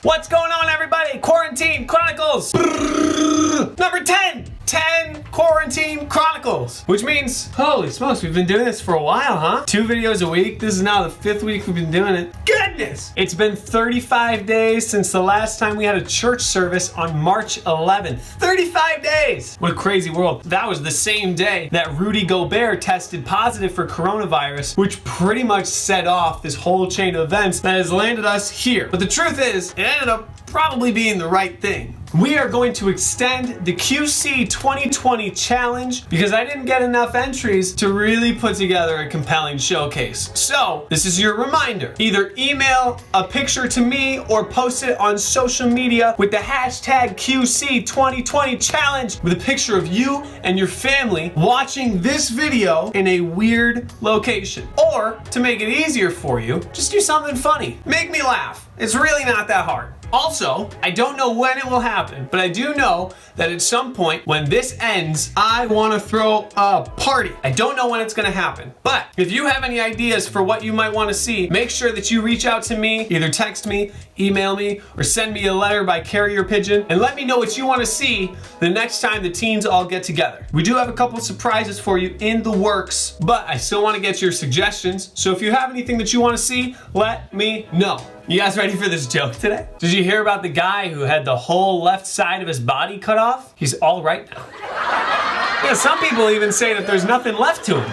What's going on, everybody? Quarantine Chronicles number 10. 10 Quarantine Chronicles, which means, holy smokes, we've been doing this for a while, huh? 2 videos a week. This is now the 5th week we've been doing it. Goodness! It's been 35 days since the last time we had a church service on March 11th. 35 days! What a crazy world. That was the same day that Rudy Gobert tested positive for coronavirus, which pretty much set off this whole chain of events that has landed us here. But the truth is, it ended up probably being the right thing. We are going to extend the QC 2020 challenge because I didn't get enough entries to really put together a compelling showcase. So this is your reminder. Either email a picture to me or post it on social media with the hashtag QC 2020 challenge with a picture of you and your family watching this video in a weird location. Or to make it easier for you, just do something funny. Make me laugh. It's really not that hard. Also, I don't know when it will happen, but I do know that at some point when this ends, I want to throw a party. I don't know when it's going to happen, but if you have any ideas for what you might want to see, make sure that you reach out to me, either text me, email me, or send me a letter by carrier pigeon, and let me know what you want to see the next time the teens all get together. We do have a couple surprises for you in the works, but I still want to get your suggestions, so if you have anything that you want to see, let me know. You guys ready for this joke today? Did you hear about the guy who had the whole left side of his body cut off? He's all right now. Yeah, some people even say that there's nothing left to him.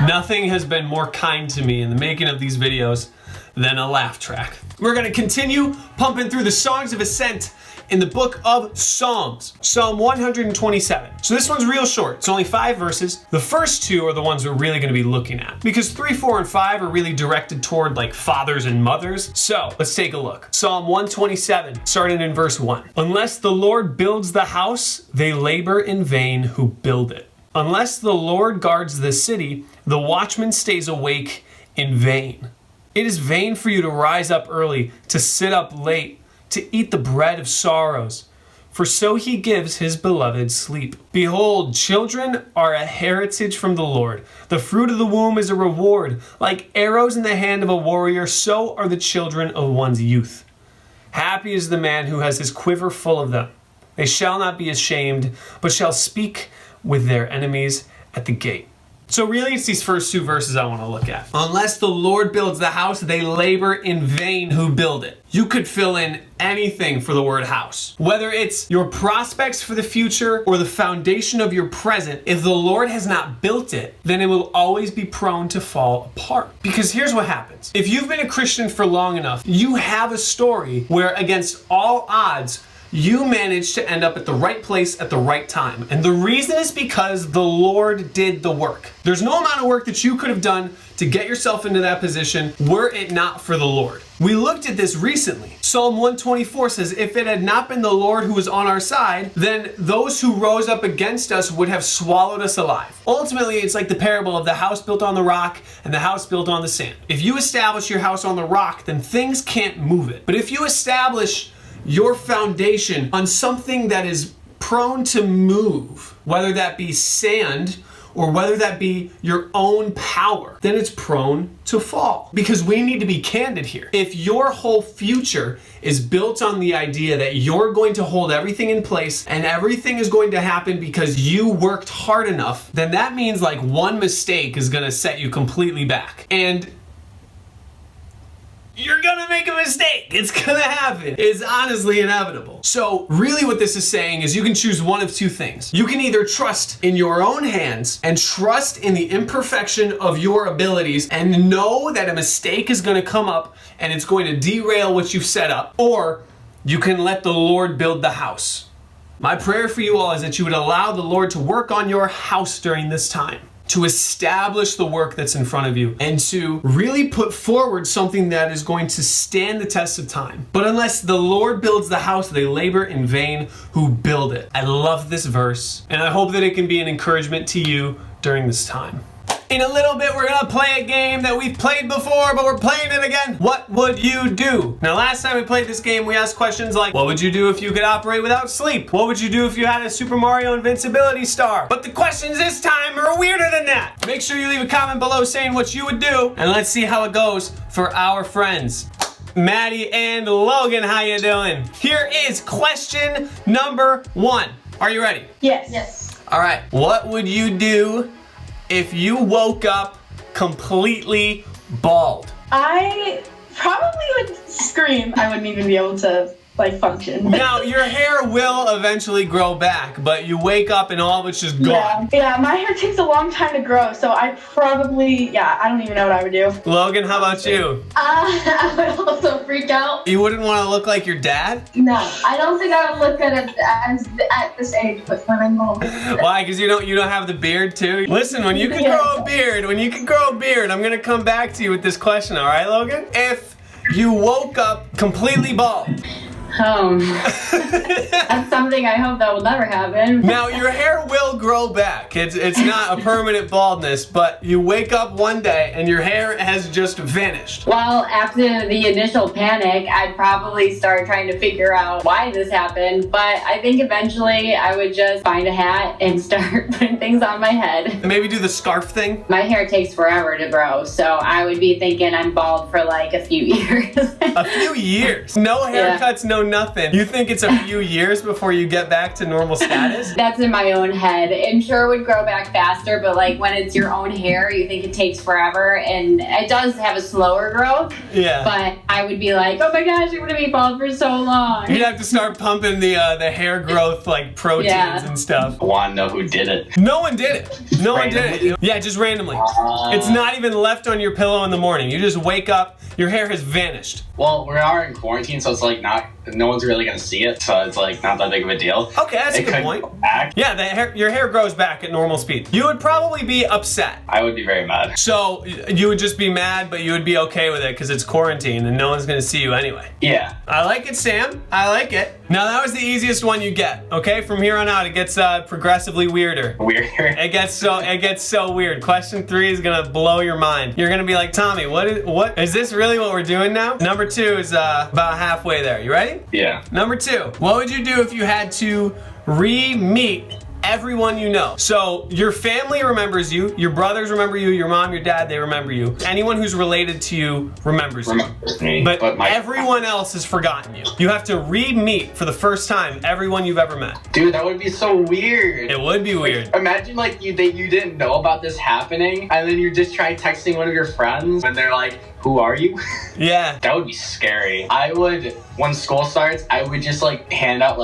Nothing has been more kind to me in the making of these videos than a laugh track. We're gonna continue pumping through the songs of ascent in the book of Psalms, Psalm 127. So this one's real short. It's only 5 verses. The first 2 are the ones we're really gonna be looking at because 3, 4, and 5 are really directed toward like fathers and mothers. So let's take a look. Psalm 127, starting in verse 1. Unless the Lord builds the house, they labor in vain who build it. Unless the Lord guards the city, the watchman stays awake in vain. It is vain for you to rise up early, to sit up late, to eat the bread of sorrows, for so he gives his beloved sleep. Behold, children are a heritage from the Lord. The fruit of the womb is a reward. Like arrows in the hand of a warrior, so are the children of one's youth. Happy is the man who has his quiver full of them. They shall not be ashamed, but shall speak with their enemies at the gate. So really, it's these first 2 verses I want to look at. Unless the Lord builds the house, they labor in vain who build it. You could fill in anything for the word house. Whether it's your prospects for the future or the foundation of your present, if the Lord has not built it, then it will always be prone to fall apart. Because here's what happens. If you've been a Christian for long enough, you have a story where against all odds, you managed to end up at the right place at the right time. And the reason is because the Lord did the work. There's no amount of work that you could have done to get yourself into that position were it not for the Lord. We looked at this recently. Psalm 124 says, if it had not been the Lord who was on our side, then those who rose up against us would have swallowed us alive. Ultimately, it's like the parable of the house built on the rock and the house built on the sand. If you establish your house on the rock, then things can't move it. But if you establish your foundation on something that is prone to move, whether that be sand or whether that be your own power, then it's prone to fall. Because we need to be candid here. If your whole future is built on the idea that you're going to hold everything in place and everything is going to happen because you worked hard enough, then that means like one mistake is gonna set you completely back. And you're gonna make a mistake. It's gonna happen. It's honestly inevitable. So really what this is saying is you can choose one of 2 things. You can either trust in your own hands and trust in the imperfection of your abilities and know that a mistake is gonna come up and it's going to derail what you've set up, or you can let the Lord build the house. My prayer for you all is that you would allow the Lord to work on your house during this time, to establish the work that's in front of you, and to really put forward something that is going to stand the test of time. But unless the Lord builds the house, they labor in vain who build it. I love this verse, and I hope that it can be an encouragement to you during this time. In a little bit, we're gonna play a game that we've played before, but we're playing it again. What would you do? Now, last time we played this game, we asked questions like, what would you do if you could operate without sleep? What would you do if you had a Super Mario invincibility star? But the questions this time are weirder than that. Make sure you leave a comment below saying what you would do, and let's see how it goes for our friends. Maddie and Logan, how you doing? Here is question number 1. Are you ready? Yes. All right. What would you do if you woke up completely bald? I probably would scream. I wouldn't even be able to function. Now, your hair will eventually grow back, but you wake up and all of it's just gone. Yeah, my hair takes a long time to grow, so I probably, I don't even know what I would do. Logan, how about you? I would also freak out. You wouldn't want to look like your dad? No, I don't think I would look good at this age with my bald. Why? Because you don't have the beard too? Listen, when you can grow a beard, I'm gonna come back to you with this question, all right, Logan? If you woke up completely bald. That's something I hope that will never happen. Now, your hair will grow back. It's not a permanent baldness, but you wake up one day and your hair has just vanished. Well, after the initial panic, I'd probably start trying to figure out why this happened, but I think eventually I would just find a hat and start putting things on my head. Maybe do the scarf thing? My hair takes forever to grow, so I would be thinking I'm bald for like a few years. A few years? No haircuts, no nothing. You think it's a few years before you get back to normal status? That's in my own head. I'm sure it would grow back faster, but like when it's your own hair, you think it takes forever, and it does have a slower growth. Yeah. But I would be like, oh my gosh, I'm gonna be bald for so long. You'd have to start pumping the hair growth proteins and stuff. I want to know who did it. No one did it. No one did it. Yeah, just randomly. It's not even left on your pillow in the morning. You just wake up, your hair has vanished. Well, we are in quarantine, so it's like no one's really gonna see it, so it's like not that big of a deal. Okay, that's a good point. Yeah, your hair grows back at normal speed. You would probably be upset. I would be very mad. So you would just be mad, but you would be okay with it because it's quarantine and no one's gonna see you anyway. Yeah. I like it, Sam. I like it. Now that was the easiest one you get. Okay, from here on out, it gets progressively weirder. Weirder. It gets so weird. Question 3 is gonna blow your mind. You're gonna be like, Tommy, what is this really what we're doing now? Number 2 is about halfway there. You ready? Yeah. Number 2, what would you do if you had to re-meet everyone you know? So your family remembers you, your brothers remember you, your mom, your dad, they remember you. Anyone who's related to you remembers me. But everyone else has forgotten you. You have to re-meet for the first time everyone you've ever met. Dude, that would be so weird. It would be weird. Imagine you didn't know about this happening, and then you just try texting one of your friends, and they're like, who are you? Yeah. That would be scary. I would, when school starts, I would just hand out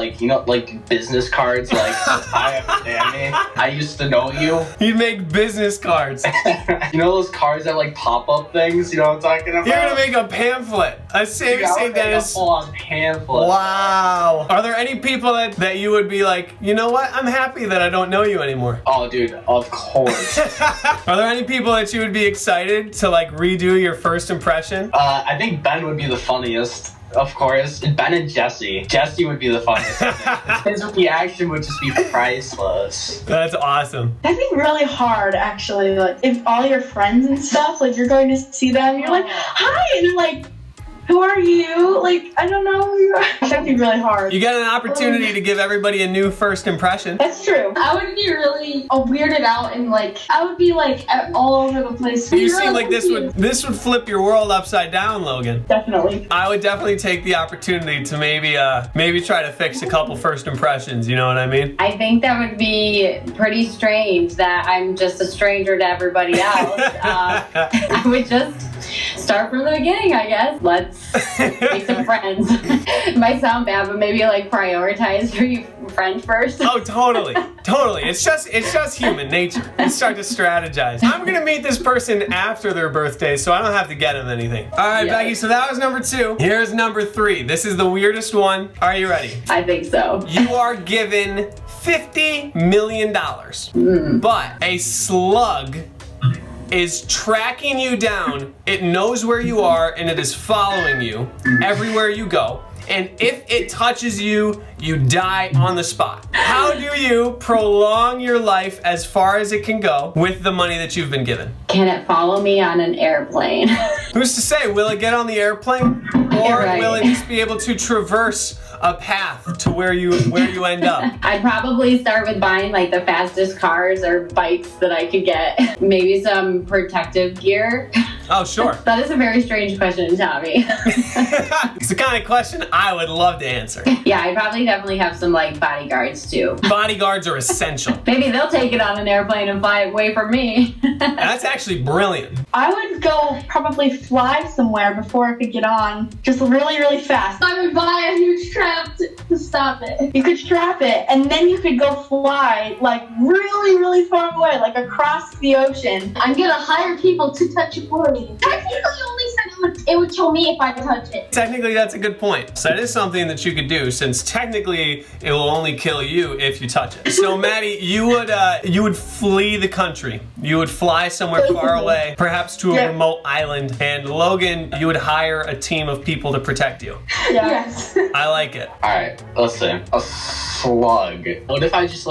business cards hi, I'm Danny. I used to know you. You'd make business cards. You know those cards that pop-up things? You know what I'm talking about? You're gonna make a pamphlet. A St. Dennis. A full-on pamphlet. Wow. Are there any people that you would be like, you know what? I'm happy that I don't know you anymore. Oh, dude, of course. Are there any people that you would be excited to redo your first impression? I think Ben would be the funniest. Of course, Ben and Jesse. Jesse would be the funniest. His reaction would just be priceless. That's awesome. That'd be really hard, actually. If all your friends and stuff, you're going to see them, you're like, hi, and they're like, who are you? I don't know who you are. That'd be really hard. You get an opportunity to give everybody a new first impression. That's true. I would be really weirded out and I would be all over the place. You seem like this would flip your world upside down, Logan. Definitely. I would definitely take the opportunity to maybe try to fix a couple first impressions, you know what I mean? I think that would be pretty strange that I'm just a stranger to everybody else. I would just start from the beginning, I guess. Let's make some friends. It might sound bad, but maybe prioritize your friend first. Oh, totally. It's just human nature. You start to strategize. I'm gonna meet this person after their birthday, so I don't have to get them anything. All right, Becky, so that was number 2. Here's number 3. This is the weirdest one. Are you ready? I think so. You are given $50 million, but a slug is tracking you down. It knows where you are and it is following you everywhere you go. and if it touches you, you die on the spot. How do you prolong your life as far as it can go with the money that you've been given? Can it follow me on an airplane? Who's to say? Will it get on the airplane, or Right. will it just be able to traverse a path to where you end up? I'd probably start with buying like the fastest cars or bikes that I could get. Maybe some protective gear. Oh, sure. That is a very strange question, Tommy. It's the kind of question I would love to answer. Yeah, I'd probably definitely have some like bodyguards too. Bodyguards are essential. Maybe they'll take it on an airplane and fly away from me. That's actually brilliant. I would go probably fly somewhere before I could get on, just really, really fast. I would buy a huge trap to stop it. You could strap it, and then you could go fly like really, really far away, like across the ocean. I'm gonna hire people to touch it for me. Technically, you only said it would kill me if I touch it. Technically, that's a good point. So that is something that you could do, since technically it will only kill you if you touch it. So Maddie, you would flee the country. You would fly somewhere far away, perhaps to a remote island. And Logan, you would hire a team of people to protect you. Yeah. Yes. I like it. Alright, listen. A slug. What if I just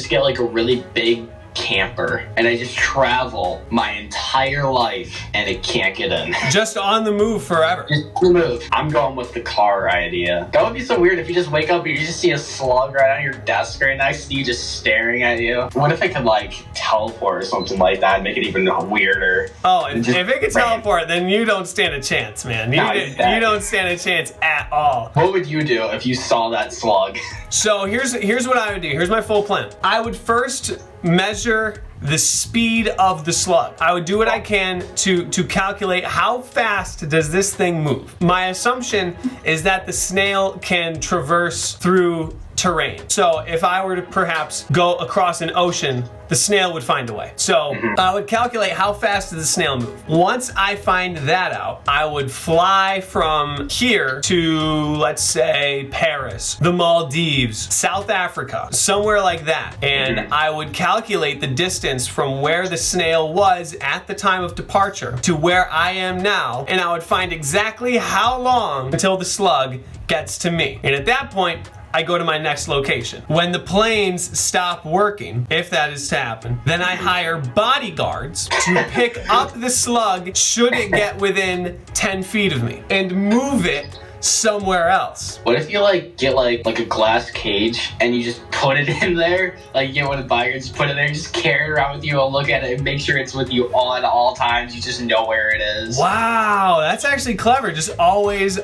get like a really big camper and I just travel my entire life and it can't get in? Just on the move forever. Just move. I'm going with the car idea. That would be so weird if you just wake up and you just see a slug right on your desk right next to you just staring at you. What if I could like teleport or something like that and make it even weirder? Oh, if it could teleport, then you don't stand a chance, man. You don't stand a chance at all. What would you do if you saw that slug? So here's what I would do. Here's my full plan. I would first measure the speed of the slug. I would do what I can to calculate how fast does this thing move. My assumption is that the snail can traverse through terrain. So if I were to perhaps go across an ocean, the snail would find a way. So I would calculate how fast does the snail move. Once I find that out, I would fly from here to, let's say, Paris, the Maldives, South Africa, somewhere like that. And I would calculate the distance from where the snail was at the time of departure to where I am now. And I would find exactly how long until the slug gets to me. And at that point, I go to my next location. When the planes stop working, if that is to happen, then I hire bodyguards to pick up the slug should it get within 10 feet of me and move it somewhere else. What if you like get like a glass cage and you just put it in there? Like you get one of the bodyguards, put it there, just carry it around with you and look at it and make sure it's with you all at all times. You just know where it is. Wow, that's actually clever. Just always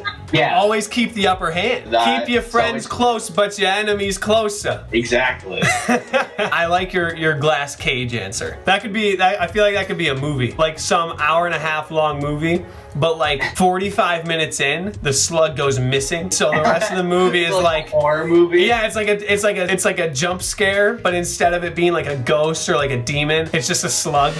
keep the upper hand. Keep your friends close, but your enemies closer. Exactly. I like your glass cage answer. That could be, I feel like that could be a movie. Like some hour-and-a-half long movie, but like 45 minutes in, the slug goes missing. So the rest of the movie is like a horror movie. Yeah, it's like a jump scare, but instead of it being like a ghost or like a demon, it's just a slug.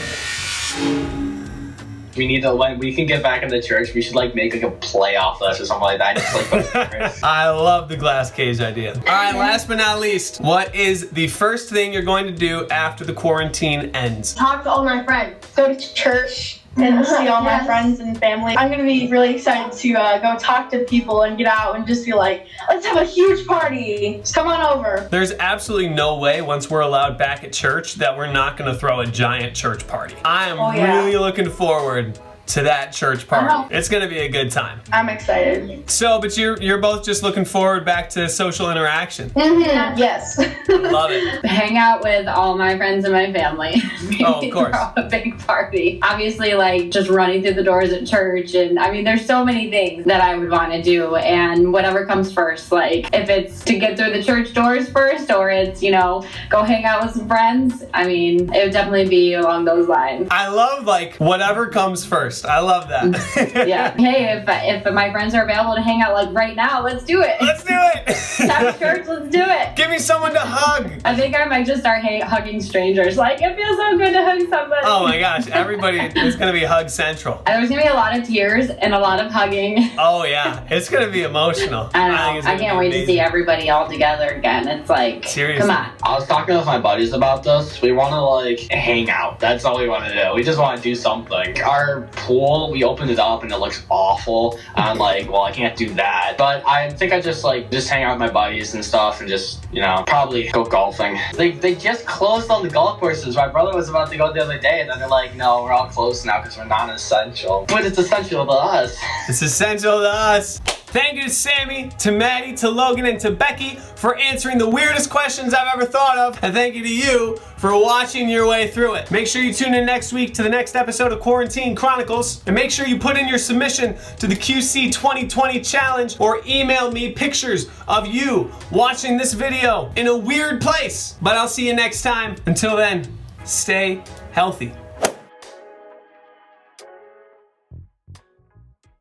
We need to, when we can get back in the church, we should like make like a play off this or something like that. Just like I love the glass cage idea. All right, last but not least, what is the first thing you're going to do after the quarantine ends? Talk to all my friends. Go to church and see all my friends and family. I'm gonna be really excited to go talk to people and get out and just be like, let's have a huge party. Just come on over. There's absolutely no way once we're allowed back at church that we're not gonna throw a giant church party. I am really looking forward to that church party. It's gonna be a good time. I'm excited. So, but you're both just looking forward back to social interaction. Yes. Love it. Hang out with all my friends and my family. Oh, of course. Throw a big party. Obviously, like just running through the doors at church, and I mean, there's so many things that I would want to do, and whatever comes first. Like if it's to get through the church doors first, or it's go hang out with some friends. I mean, it would definitely be along those lines. I love like whatever comes first. I love that. Yeah. Hey, if my friends are available to hang out like right now, let's do it. Let's do it. Have church, let's do it. Give me someone to hug. I think I might just start hugging strangers. Like, it feels so good to hug somebody. Oh my gosh, everybody, it's gonna be hug central. There's gonna be a lot of tears and a lot of hugging. Oh yeah, it's gonna be emotional. I know. I can't wait to see everybody all together again. It's like, seriously. Come on. I was talking with my buddies about this. We want to like hang out. That's all we want to do. We just want to do something. Our pool. We opened it up and it looks awful. I'm like, well, I can't do that. But I think I just hang out with my buddies and stuff and just, you know, probably go golfing. They just closed on the golf courses. My brother was about to go the other day and then they're like, no, we're all closed now because we're non-essential. But it's essential to us. It's essential to us. Thank you to Sammy, to Maddie, to Logan, and to Becky for answering the weirdest questions I've ever thought of. And thank you to you for watching your way through it. Make sure you tune in next week to the next episode of Quarantine Chronicles. And make sure you put in your submission to the QC 2020 challenge or email me pictures of you watching this video in a weird place. But I'll see you next time. Until then, stay healthy.